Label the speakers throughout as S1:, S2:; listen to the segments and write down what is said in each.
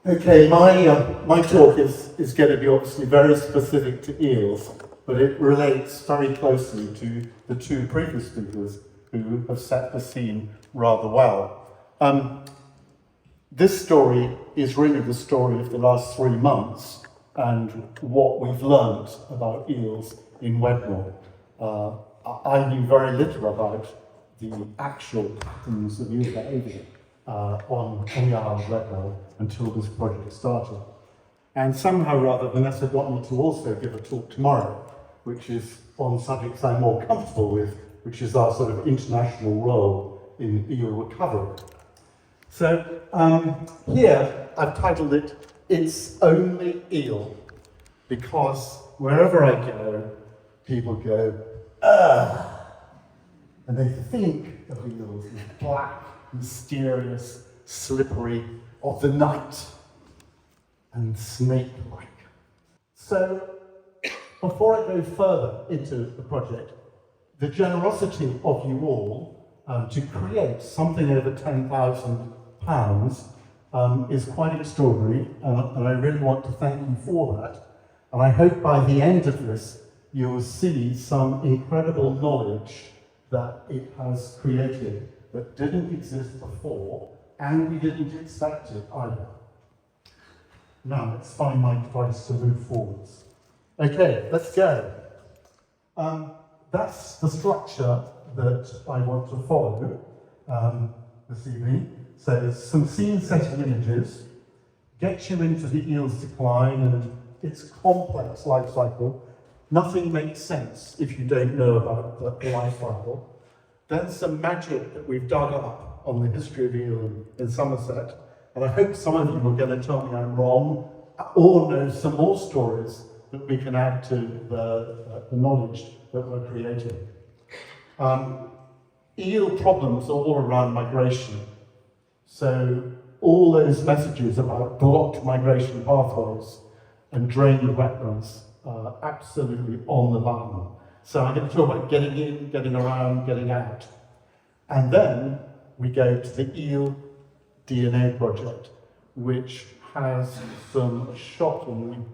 S1: Okay, my talk is going to be obviously very specific to eels, but it relates very closely to the two previous speakers who have set the scene rather well. This story is really the story of the last 3 months and what we've learned about eels in Wedmore. I knew very little about the actual patterns of eel behaviour on the Isle of Wedmore until this project started. And somehow or other, Vanessa got me to also give a talk tomorrow, which is on subjects I'm more comfortable with, which is our sort of international role in eel recovery. So here I've titled it, It's Only Eel, because wherever I go, people go, ugh, and they think of eels as black, mysterious, slippery, of the night, and snake-like. So, before I go further into the project, the generosity of you all to create something over £10,000 is quite extraordinary, and I really want to thank you for that. And I hope by the end of this, you'll see some incredible knowledge that it has created that didn't exist before, and we didn't expect it either. Now, let's find my device to move forwards. Okay, let's go. That's the structure that I want to follow this evening. So there's some scene-setting images, get you into the eel's decline and its complex life cycle. Nothing makes sense if you don't know about the life cycle. Then some magic that we've dug up on the history of eel in Somerset, and I hope some of you are going to tell me I'm wrong, or know some more stories that we can add to the knowledge that we're creating. Eel problems are all around migration. So all those messages about blocked migration pathways and drained wetlands are absolutely on the line. So I'm going to talk about getting in, getting around, getting out. And then we go to the Eel DNA project, which has some shocking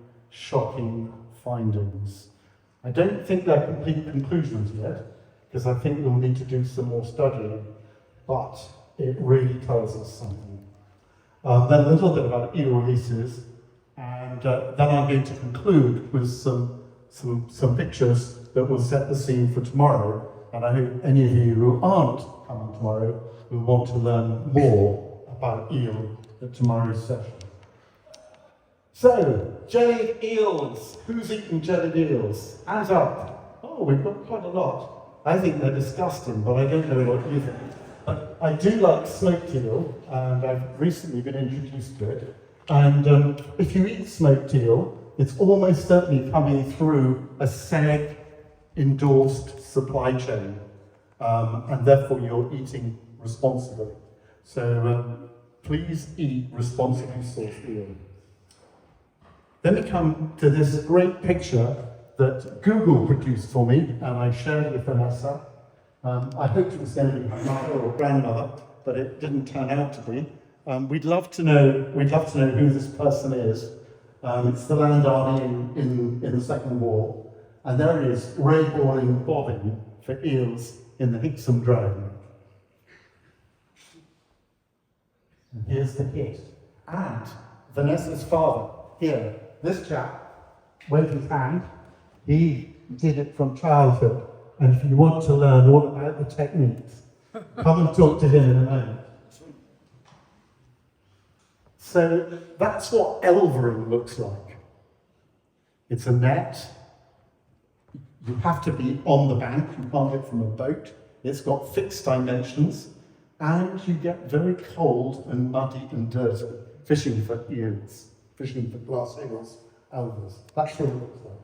S1: findings. I don't think they're complete conclusions yet, because I think we'll need to do some more studying, but it really tells us something. Then a little bit about eel releases, and then I'm going to conclude with some pictures that will set the scene for tomorrow, and I hope any of you who aren't coming tomorrow will want to learn more about eel at tomorrow's session. So, jellied eels. Who's eaten jellied eels? Hands up. Oh, we've got quite a lot. I think they're disgusting, but I don't know what you think. But I do like smoked eel, and I've recently been introduced to it. And if you eat smoked eel, it's almost certainly coming through a SEG endorsed supply chain, and therefore you're eating responsibly. So please eat responsibly sourced eel. Then we come to this great picture that Google produced for me, and I shared it with Vanessa. I hoped it was going to be my mother or grandmother, but it didn't turn out to be. We'd love to know who this person is. It's the Land Army in the Second War. And there it is, ray-balling bobbing for eels in the Hixham Drone. And here's the hit. And Vanessa's father, here, this chap, waved his hand. He did it from childhood. And if you want to learn all about the techniques, come and talk to him in a moment. So that's what elvering looks like. It's a net. You have to be on the bank, you can't get from a boat. It's got fixed dimensions, and you get very cold and muddy and dirty fishing for eels, fishing for glass eels, elvers. That's what it looks like.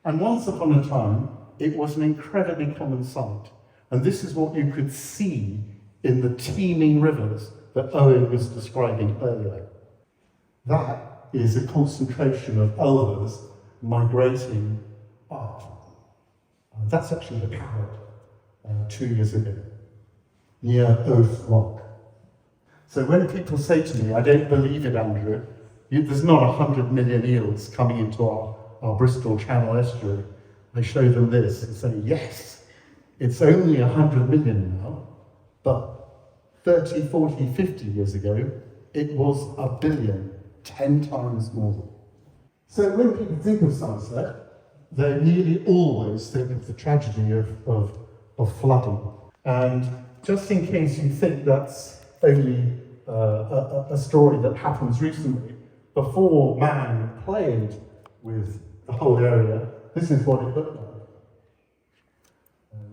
S1: And once upon a time, it was an incredibly common sight. And this is what you could see in the teeming rivers that Owen was describing earlier. That is a concentration of elvers migrating up. That's actually the parrot 2 years ago, near Oath Rock. So when people say to me, I don't believe it, Andrew, there's not 100 million eels coming into our Bristol Channel estuary, I show them this and say, yes, it's only 100 million now, but 30, 40, 50 years ago, it was 1 billion, 10 times more. So when people think of Somerset, they nearly always think of the tragedy of flooding. And just in case you think that's only a story that happens recently, before man played with the whole area, this is what it looked like.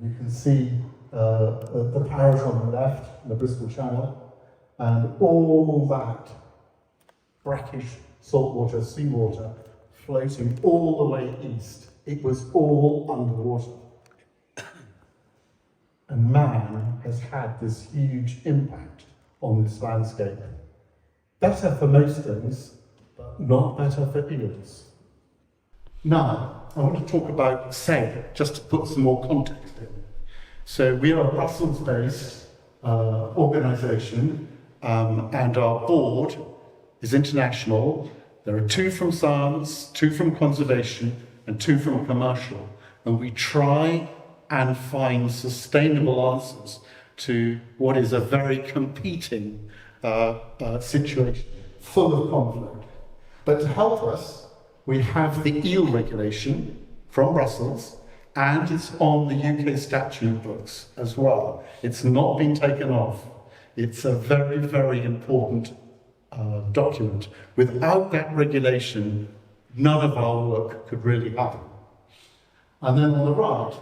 S1: You can see the parish on the left, the Bristol Channel, and all that brackish saltwater, seawater, floating all the way east. It was all underwater. And man has had this huge impact on this landscape. Better for most things, but not better for eels. Now, I want to talk about SEG, just to put some more context in. So we are a Brussels-based organisation, and our board is international. There are 2 from science, 2 from conservation, and 2 from commercial. And we try and find sustainable answers to what is a very competing situation, full of conflict. But to help us, we have the eel regulation from Brussels, and it's on the UK statute books as well. It's not been taken off. It's a very, very important document. Without that regulation, none of our work could really happen. And then on the right,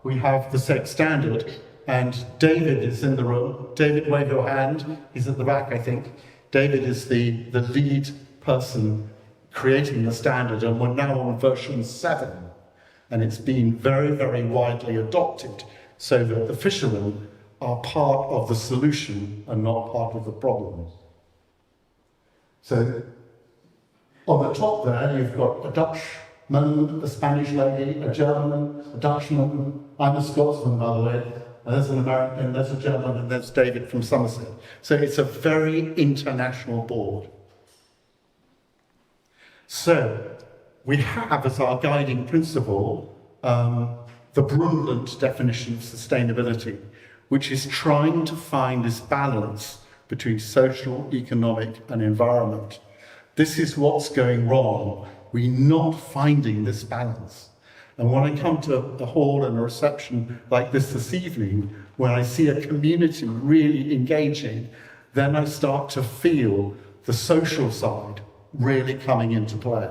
S1: we have the SEG standard, and David is in the room. David, wave your hand. He's at the back, I think. David is the lead person creating the standard, and we're now on version 7. And it's been very, very widely adopted so that the fishermen are part of the solution and not part of the problem. So on the top there, you've got a Dutchman, a Spanish lady, a German, a Dutchman. I'm a Scotsman, by the way. And there's an American, there's a German, and there's David from Somerset. So it's a very international board. So we have as our guiding principle the Brundtland definition of sustainability, which is trying to find this balance between social, economic, and environment. This is what's going wrong. We're not finding this balance. And when I come to a hall and a reception like this evening, when I see a community really engaging, then I start to feel the social side really coming into play.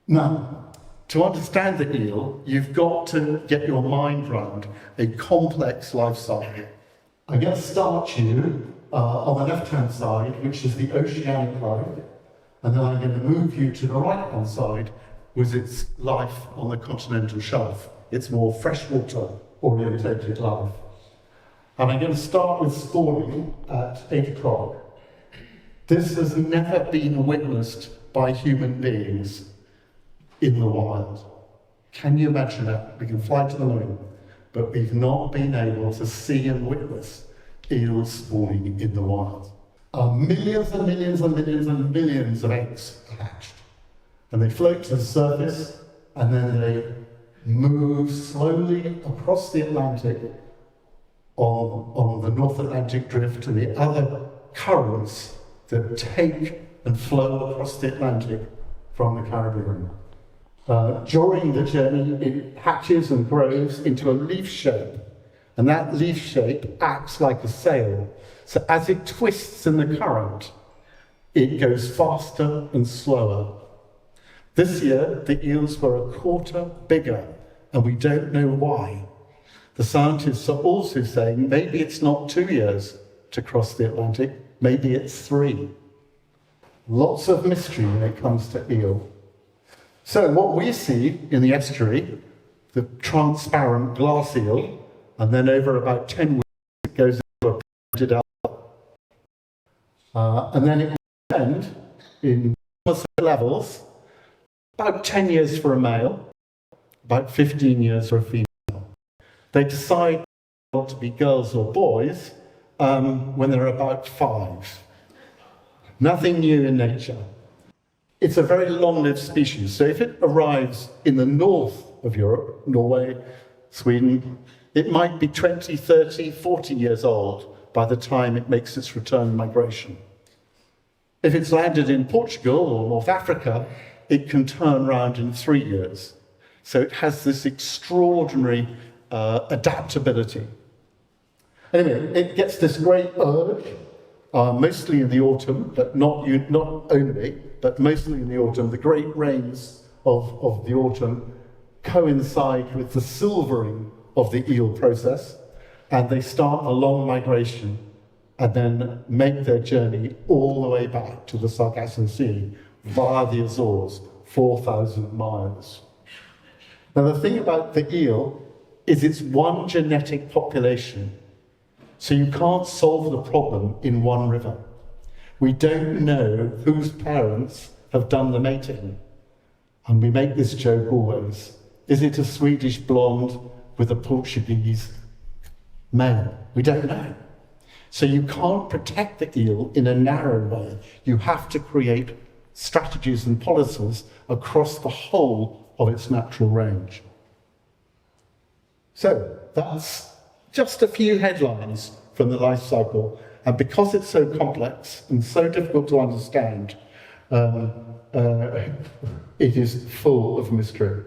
S1: Now, to understand the eel, you've got to get your mind round a complex life cycle. I'm going to start you on the left-hand side, which is the oceanic life, and then I'm going to move you to the right-hand side, with its life on the continental shelf. It's more freshwater orientated life. And I'm going to start with spawning at 8 o'clock. This has never been witnessed by human beings in the wild. Can you imagine that? We can fly to the moon, but we've not been able to see and witness eels spawning in the wild. Millions and millions and millions and millions of eggs are hatched. And they float to the surface, and then they move slowly across the Atlantic on the North Atlantic drift to the other currents that take and flow across the Atlantic from the Caribbean. During the journey, it hatches and grows into a leaf shape, and that leaf shape acts like a sail. So as it twists in the current, it goes faster and slower. This year, the eels were a quarter bigger, and we don't know why. The scientists are also saying maybe it's not 2 years to cross the Atlantic, maybe it's 3. Lots of mystery when it comes to eel. So what we see in the estuary, the transparent glass eel, and then over about 10 weeks it goes into a printed alga. And then it will end in Somerset Levels, about 10 years for a male, about 15 years for a female. They decide not to be girls or boys, when they're about 5. Nothing new in nature. It's a very long-lived species, so if it arrives in the north of Europe, Norway, Sweden, it might be 20, 30, 40 years old by the time it makes its return migration. If it's landed in Portugal or North Africa, it can turn around in 3 years. So it has this extraordinary adaptability. Anyway, it gets this great urge, mostly in the autumn, but not only, but mostly in the autumn. The great rains of the autumn coincide with the silvering of the eel process, and they start a long migration and then make their journey all the way back to the Sargasso Sea via the Azores, 4,000 miles. Now, the thing about the eel is it's one genetic population, so you can't solve the problem in one river. We don't know whose parents have done the mating. And we make this joke always. Is it a Swedish blonde with a Portuguese male? We don't know. So you can't protect the eel in a narrow way. You have to create strategies and policies across the whole of its natural range. So that's just a few headlines from the life cycle. And because it's so complex and so difficult to understand, it is full of mystery.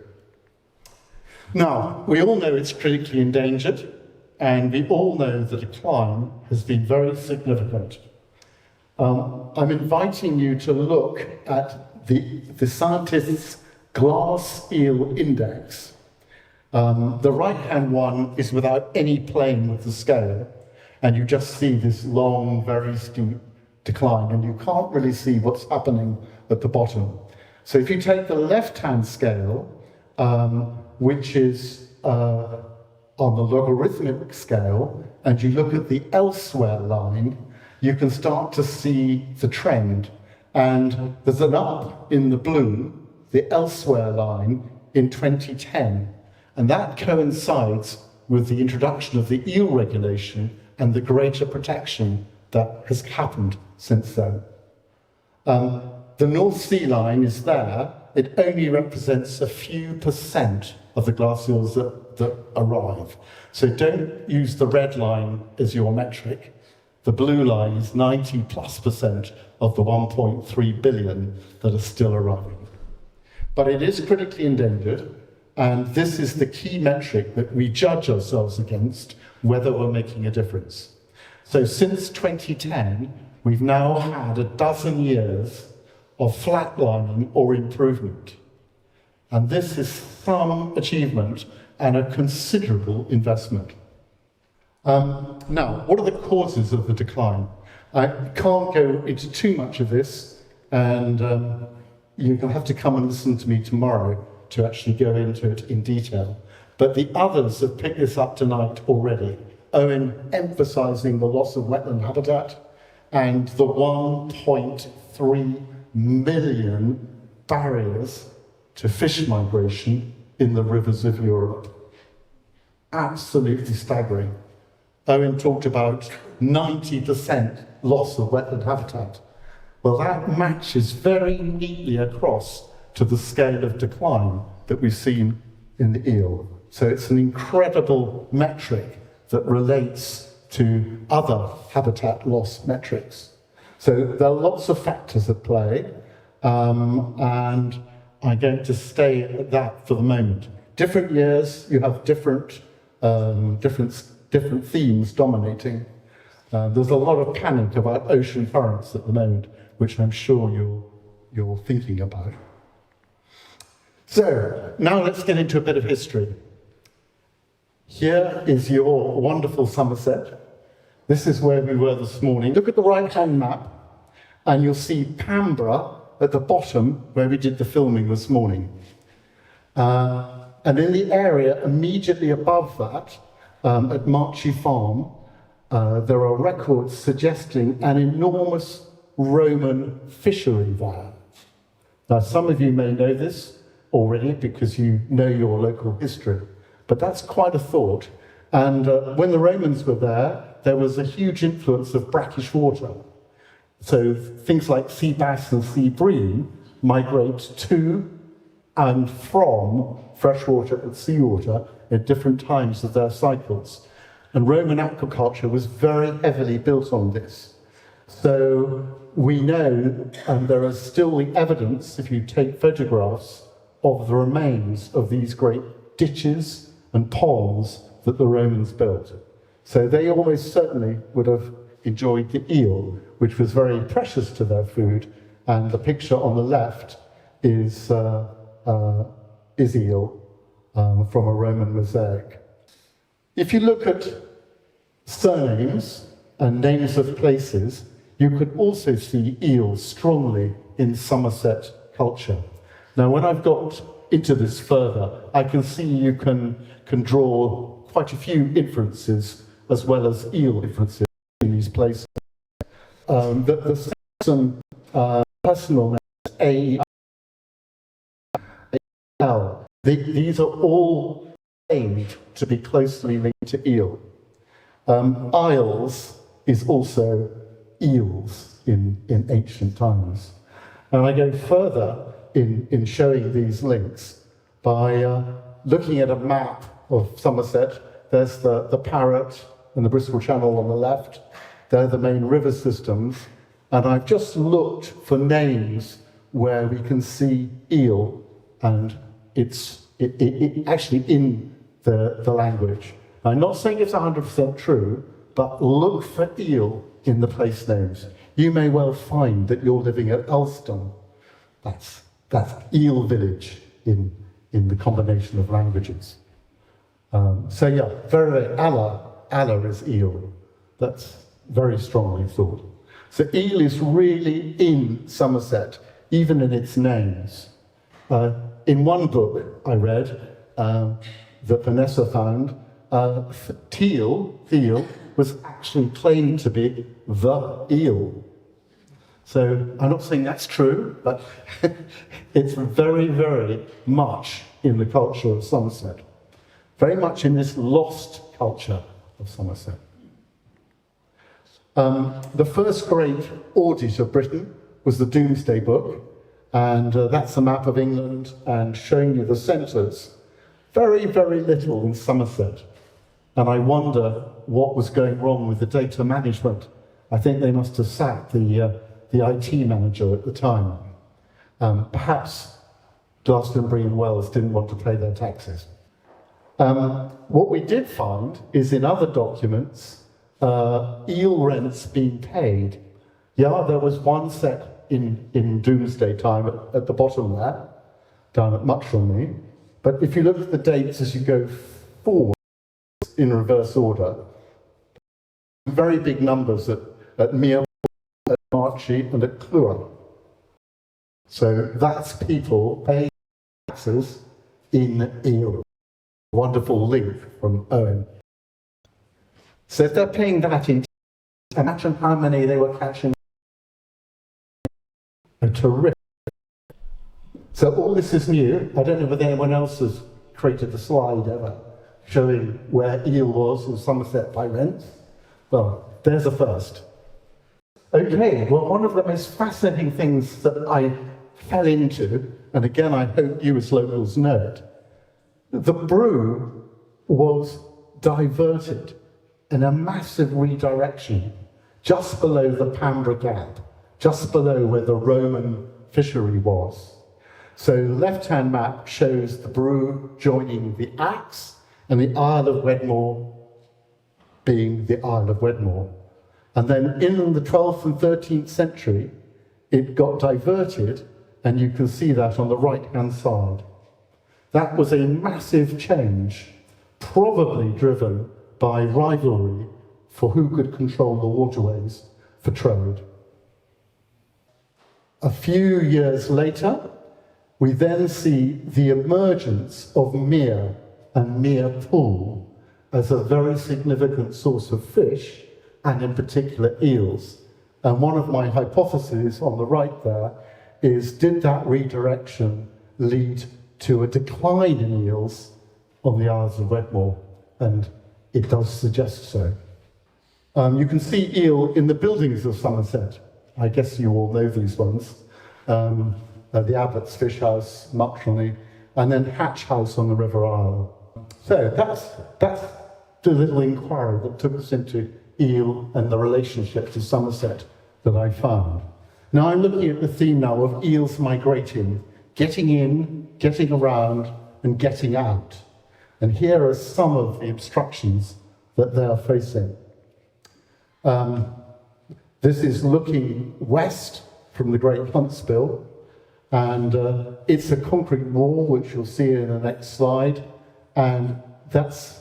S1: Now, we all know it's critically endangered, and we all know the decline has been very significant. I'm inviting you to look at the scientists' Glass Eel Index. The right-hand one is without any playing with the scale, and you just see this long, very steep decline, and you can't really see what's happening at the bottom. So if you take the left-hand scale, which is on the logarithmic scale, and you look at the elsewhere line, you can start to see the trend. And there's an up in the blue, the elsewhere line, in 2010. And that coincides with the introduction of the eel regulation and the greater protection that has happened since then. The North Sea line is there. It only represents a few % of the glass eels that arrive. So don't use the red line as your metric. The blue line is 90+% of the 1.3 billion that are still arriving. But it is critically endangered, and this is the key metric that we judge ourselves against whether we're making a difference. So since 2010, we've now had a dozen years of flatlining or improvement. And this is some achievement and a considerable investment. Now, what are the causes of the decline? I can't go into too much of this, and you'll have to come and listen to me tomorrow to actually go into it in detail. But the others have picked this up tonight already. Owen emphasising the loss of wetland habitat and the 1.3 million barriers to fish migration in the rivers of Europe. Absolutely staggering. Owen talked about 90% loss of wetland habitat. Well, that matches very neatly across to the scale of decline that we've seen in the eel. So it's an incredible metric that relates to other habitat loss metrics. So there are lots of factors at play, and I'm going to stay at that for the moment. Different years, you have different themes dominating. There's a lot of panic about ocean currents at the moment, which I'm sure you're thinking about. So now let's get into a bit of history. Here is your wonderful Somerset. This is where we were this morning. Look at the right-hand map, and you'll see Pambra at the bottom where we did the filming this morning. And in the area immediately above that, at Marchie Farm, there are records suggesting an enormous Roman fishery there. Now, some of you may know this already because you know your local history, but that's quite a thought. And when the Romans were there, there was a huge influence of brackish water. So things like sea bass and sea bream migrate to and from freshwater and seawater at different times of their cycles. And Roman aquaculture was very heavily built on this. So we know, and there is still the evidence, if you take photographs, of the remains of these great ditches and ponds that the Romans built. So they almost certainly would have enjoyed the eel, which was very precious to their food, and the picture on the left is eel from a Roman mosaic. If you look at surnames and names of places, you could also see eels strongly in Somerset culture. Now, when I've got into this further, I can see you can draw quite a few inferences as well as eel inferences in these places. The Saxon personal names, A-E-L, these are all aimed to be closely linked to eel. Isles is also eels in ancient times. And I go further in showing these links by looking at a map of Somerset. There's the Parrot and the Bristol Channel on the left. They're the main river systems. And I've just looked for names where we can see eel, and it's actually in the language. I'm not saying it's 100% true, but look for eel in the place names. You may well find that you're living at Elston. That's Eel Village in the combination of languages. So yeah, very Allah is eel. That's very strongly thought. So eel is really in Somerset, even in its names. In one book I read that Vanessa found, Teal was actually claimed to be the eel. So I'm not saying that's true, but it's very, very much in the culture of Somerset. Very much in this lost culture of Somerset. The first great audit of Britain was the Domesday Book, and that's a map of England and showing you the centres. Very, very little in Somerset. And I wonder what was going wrong with the data management. I think they must have sacked the IT manager at the time. Perhaps Glastonbury and Wells didn't want to pay their taxes. What we did find is in other documents, eel rents being paid. Yeah, there was one set in Domesday time at the bottom there, down at Muchelmy. But if you look at the dates as you go forward in reverse order, very big numbers at Mere, at Marchie, and at Clwyd. So that's people paying taxes in eel. Wonderful link from Owen. So if they're paying that in, imagine how many they were catching. A terrific. So all this is new. I don't know whether anyone else has created a slide ever showing where eel was in Somerset by rents. Well, there's a first. Okay, well, one of the most fascinating things that I fell into, and again, I hope you as locals know it, the brew was diverted in a massive redirection just below the Pambra Gap, just below where the Roman fishery was. So the left-hand map shows the brew joining the Axe and the Isle of Wedmore being the Isle of Wedmore. And then in the 12th and 13th century, it got diverted, and you can see that on the right-hand side. That was a massive change, probably driven by rivalry for who could control the waterways for trade. A few years later, we then see the emergence of mere and mere pool as a very significant source of fish, and in particular eels. And one of my hypotheses on the right there is, did that redirection lead to a decline in eels on the Isles of Wedmore? And it does suggest so. You can see eel in the buildings of Somerset. I guess you all know these ones. The Abbott's Fish House, Muckley, and then Hatch House on the River Isle. So that's the little inquiry that took us into eel and the relationship to Somerset that I found. Now I'm looking at the theme now of eels migrating, getting in, getting around, and getting out. And here are some of the obstructions that they are facing. This is looking west from the Great Huntsbill, and it's a concrete wall, which you'll see in the next slide, and that's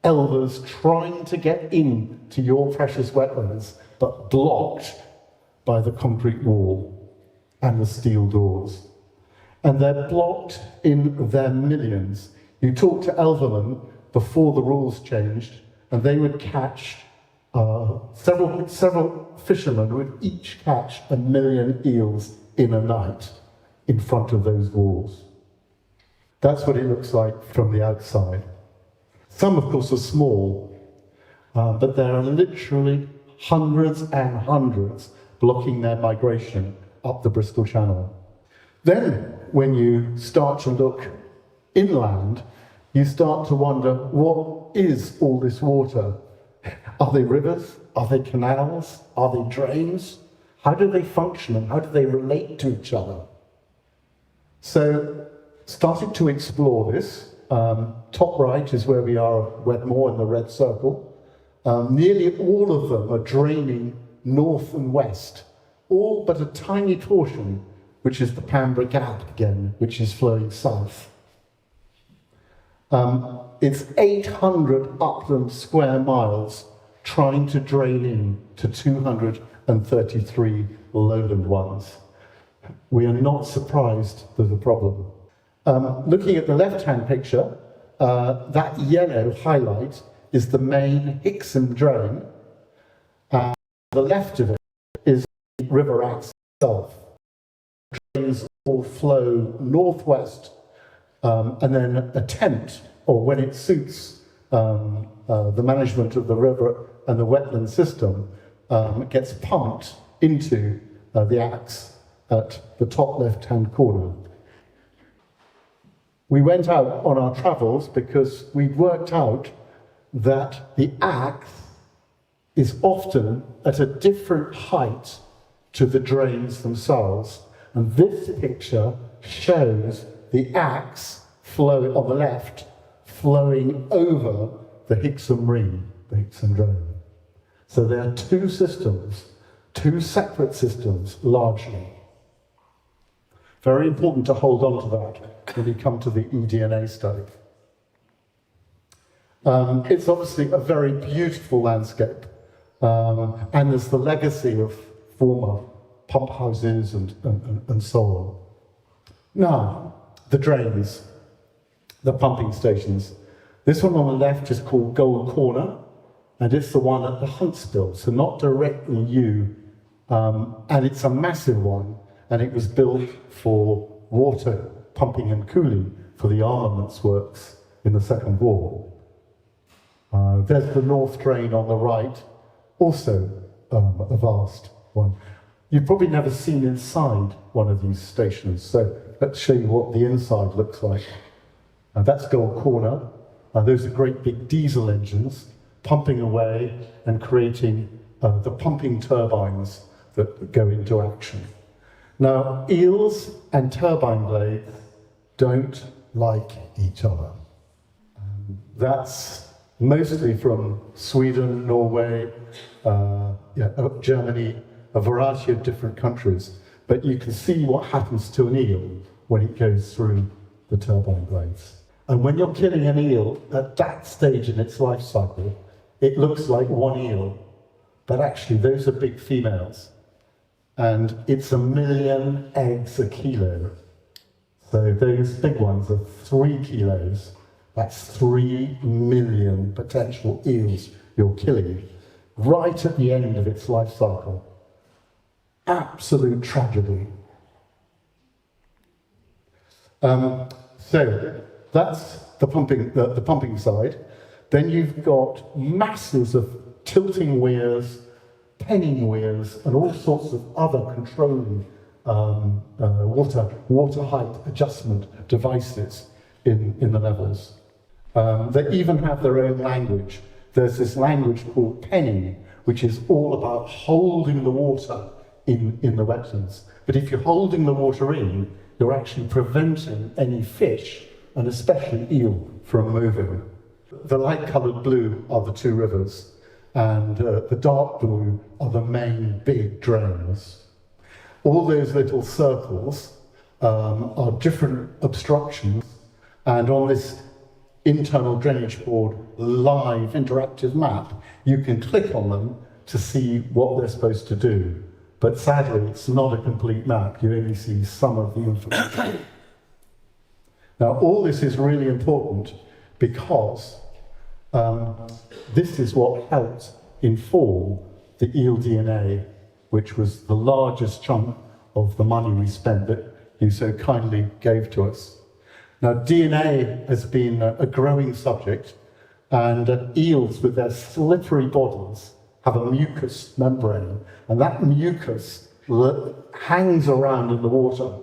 S1: elvers trying to get in to your precious wetlands, but blocked by the concrete wall and the steel doors. And they're blocked in their millions. You talk to elvermen before the rules changed, and they would catch several fishermen would each catch 1 million eels in a night in front of those walls. That's what it looks like from the outside. Some, of course, are small, but there are literally hundreds and hundreds blocking their migration up the Bristol Channel. Then, when you start to look inland, you start to wonder, what is all this water? Are they rivers? Are they canals? Are they drains? How do they function and how do they relate to each other? So, started to explore this. Top right is where we are at Wedmore in the red circle. Nearly all of them are draining north and west, all but a tiny portion, which is the Pambra Gap again, which is flowing south. It's 800 upland square miles trying to drain in to 233 lowland ones. We are not surprised there's a problem. Looking at the left-hand picture, that yellow highlight is the main Hixham drain. The left of it is the River Axe itself. Drains all flow northwest and then attempt, or when it suits the management of the river and the wetland system, gets pumped into the Axe at the top left-hand corner. We went out on our travels because we worked out that the Axe is often at a different height to the drains themselves. And this picture shows the Axe flowing on the left, flowing over the Hixham Ring, the Hixham drain. So there are two systems, two separate systems, largely. Very important to hold on to that when you come to the eDNA study. It's obviously a very beautiful landscape, and there's the legacy of former pump houses and so on. Now, the drains, the pumping stations. This one on the left is called Gold Corner, and it's the one at the Huntsbill, so not directly you, and it's a massive one, and it was built for water pumping and cooling for the armaments works in the Second War. There's the North Drain on the right, also a vast one. You've probably never seen inside one of these stations, so let's show you what the inside looks like. That's Gold Corner. Those are great big diesel engines pumping away and creating the pumping turbines that go into action. Now, eels and turbine blades don't like each other. That's mostly from Sweden, Norway, Germany, a variety of different countries. But you can see what happens to an eel when it goes through the turbine blades. And when you're killing an eel at that stage in its life cycle, it looks like one eel, but actually those are big females. And it's 1 million eggs a kilo. So those big ones are 3 kilos. That's 3 million potential eels you're killing right at the end of its life cycle. Absolute tragedy. So that's the pumping side. Then you've got masses of tilting weirs, penning weirs, and all sorts of other controlling water height adjustment devices in the levels. They even have their own language. There's this language called penning, which is all about holding the water in the wetlands. But if you're holding the water in, you're actually preventing any fish, and especially eel, from moving. The light-coloured blue are the two rivers, and the dark blue are the main big drains. All those little circles are different obstructions, and on this internal drainage board live interactive map, you can click on them to see what they're supposed to do. But sadly, it's not a complete map. You only see some of the information. Now, all this is really important because this is what helped inform the eDNA, which was the largest chunk of the money we spent that you so kindly gave to us. Now, DNA has been a growing subject, and eels with their slippery bodies have a mucus membrane, and that mucus hangs around in the water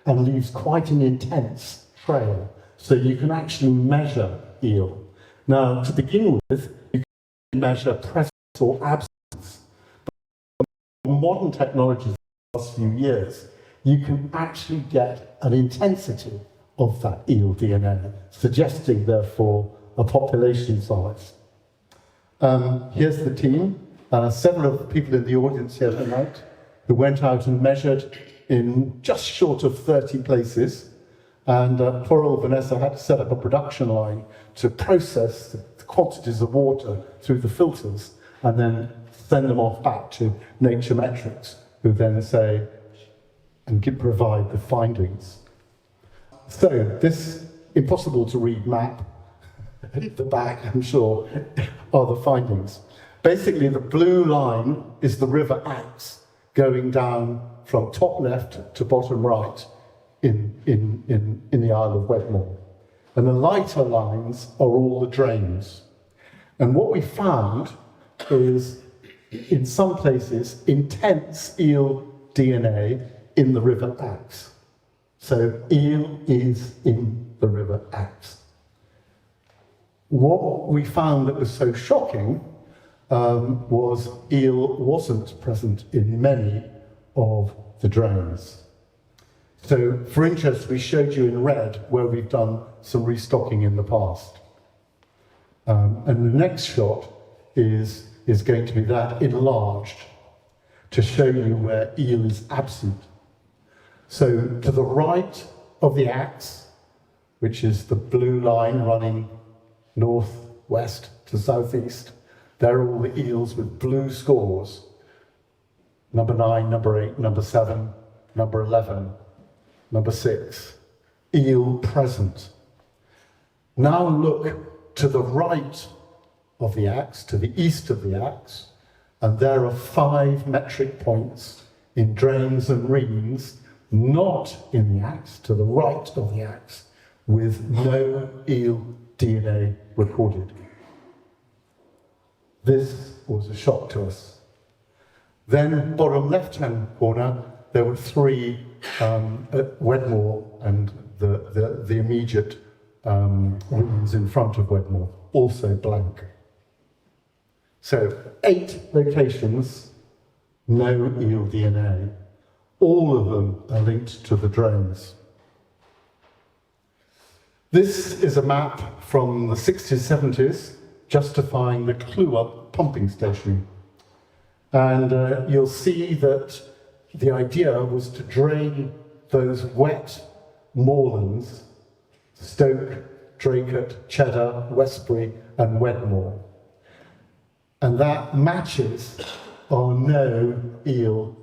S1: and leaves quite an intense trail, so you can actually measure eel. Now, to begin with, you can measure presence or absence, but modern technologies in the last few years, you can actually get an intensity of that eel DNA, suggesting, therefore, a population size. Here's the team. Several of the people in the audience here tonight who went out and measured in just short of 30 places. And poor old Vanessa had to set up a production line to process the quantities of water through the filters and then send them off back to Nature Metrics, who then say and provide the findings. So this impossible to read map at the back, I'm sure, are the findings. Basically, the blue line is the River Axe going down from top left to bottom right in the Isle of Wedmore. And the lighter lines are all the drains. And what we found is, in some places, intense eel DNA in the River Axe. So eel is in the River Axe. What we found that was so shocking was eel wasn't present in many of the drains. So, for interest, we showed you in red where we've done some restocking in the past. And the next shot is going to be that enlarged to show you where eel is absent. So, to the right of the axe, which is the blue line running north-west to southeast, there are all the eels with blue scores. Number 9, number 8, number 7, number 11, number 6. Eel present. Now look to the right of the axe, to the east of the axe, and there are 5 metric points in drains and reams, not in the axe, to the right of the axe, with no eel DNA recorded. This was a shock to us. Then, bottom left-hand corner, there were 3 at Wedmore and the immediate rooms in front of Wedmore, also blank. So, 8 locations, no eel DNA. All of them are linked to the drains. This is a map from the 60s, 70s, justifying the Clewer pumping station. And you'll see that the idea was to drain those wet moorlands, Stoke, Draycote, Cheddar, Westbury and Wedmore. And that matches our no eel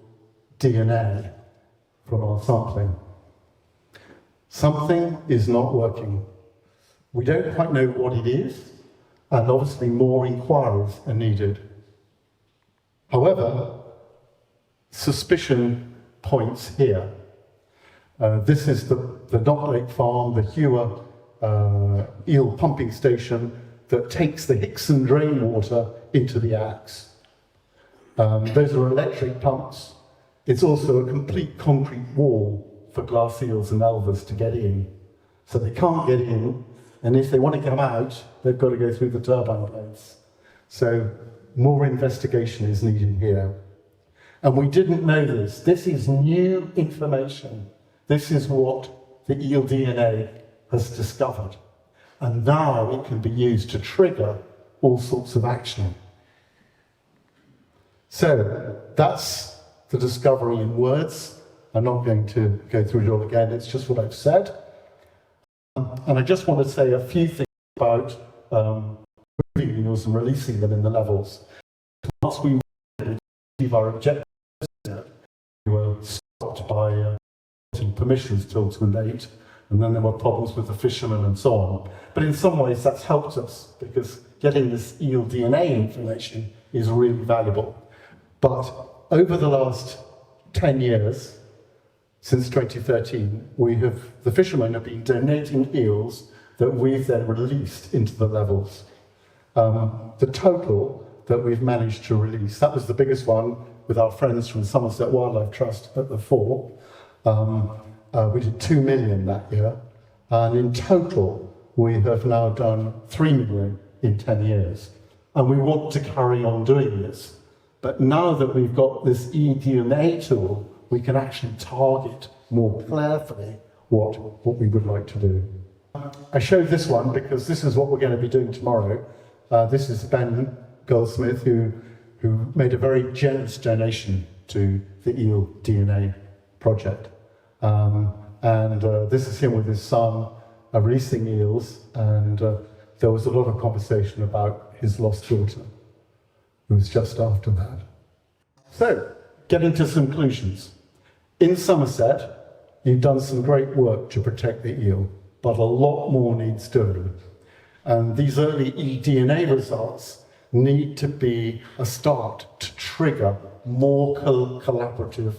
S1: DNA from our sampling. Something is not working. We don't quite know what it is, and obviously more inquiries are needed. However, suspicion points here. This is the Knott Lake Farm, the Hewer eel pumping station that takes the Hickson drain water into the axe. Those are electric pumps. It's also a complete concrete wall for glass eels and elvers to get in. So they can't get in, and if they want to come out, they've got to go through the turbine blades. So more investigation is needed here. And we didn't know this. This is new information. This is what the eel DNA has discovered. And now it can be used to trigger all sorts of action. So that's the discovery in words. I'm not going to go through it all again, it's just what I've said. And I just want to say a few things about moving eels and releasing them in the levels. Once we achieve our objectives, we were stopped by permissions tools were late, and then there were problems with the fishermen and so on. But in some ways that's helped us, because getting this eel DNA information is really valuable. But over the last 10 years, since 2013, the fishermen have been donating eels that we've then released into the levels. The total that we've managed to release, that was the biggest one with our friends from Somerset Wildlife Trust at the fore. We did 2 million that year, and in total we have now done 3 million in 10 years. And we want to carry on doing this. But now that we've got this eDNA tool, we can actually target more carefully what we would like to do. I showed this one because this is what we're going to be doing tomorrow. This is Ben Goldsmith, who made a very generous donation to the Eel DNA project. This is him with his son releasing eels, and there was a lot of conversation about his lost daughter, who was just after that. So, getting to some conclusions. In Somerset, you've done some great work to protect the eel, but a lot more needs doing. And these early eDNA results need to be a start to trigger more collaborative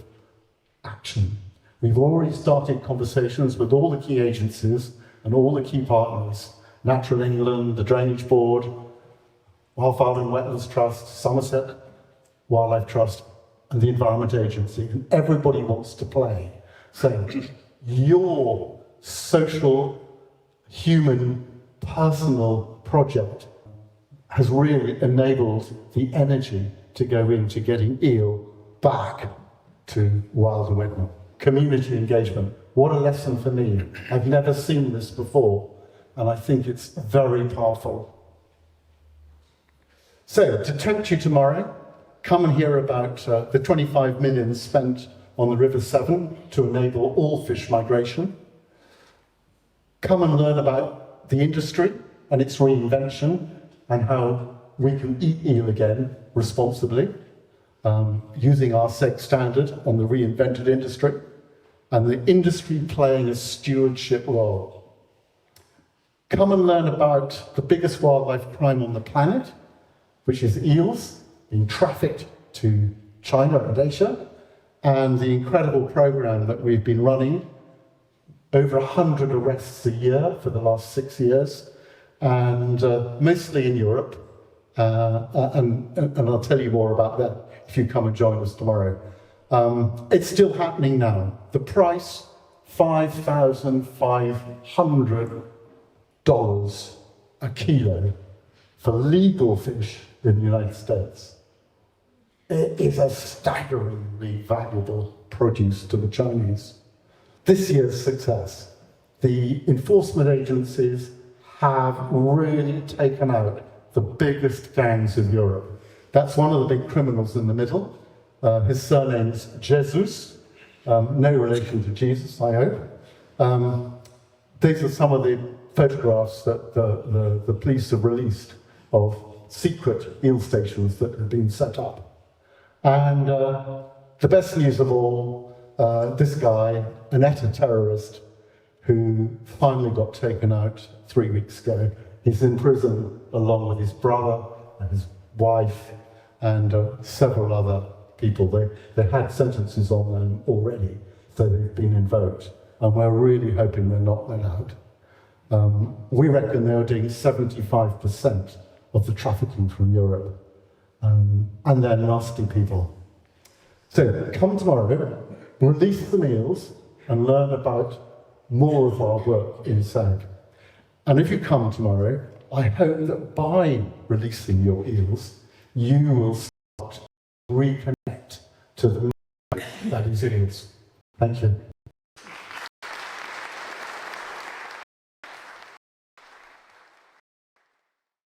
S1: action. We've already started conversations with all the key agencies and all the key partners, Natural England, the Drainage Board, Wilder and Wetlands Trust, Somerset Wildlife Trust, and the Environment Agency, and everybody wants to play, saying, your social, human, personal project has really enabled the energy to go into getting eel back to Wilder Wedmore. Community engagement, what a lesson for me. I've never seen this before, and I think it's very powerful. So, to tempt you tomorrow, come and hear about the 25 million spent on the River Severn to enable all fish migration. Come and learn about the industry and its reinvention and how we can eat eel again responsibly, using our SEG standard on the reinvented industry, and the industry playing a stewardship role. Come and learn about the biggest wildlife crime on the planet, which is eels being trafficked to China and Asia, and the incredible program that we've been running, over 100 arrests a year for the last 6 years, and mostly in Europe, and I'll tell you more about that if you come and join us tomorrow. It's still happening now. The price, $5,500 a kilo for legal fish in the United States. It is a staggeringly valuable produce to the Chinese. This year's success, the enforcement agencies have really taken out the biggest gangs in Europe. That's one of the big criminals in the middle. His surname's Jesus, no relation to Jesus, I hope. These are some of the photographs that the police have released of secret eel stations that have been set up. And the best news of all, this guy, an ETA terrorist, who finally got taken out 3 weeks ago. He's in prison along with his brother and his wife and several other people. They had sentences on them already, so they've been invoked. And we're really hoping they're not let out. We reckon they were doing 75% of the trafficking from Europe. and they're nasty people. So come tomorrow, release some eels, and learn about more of our work in SEG. And if you come tomorrow, I hope that by releasing your eels, you will start to reconnect to the that is eels. Thank you.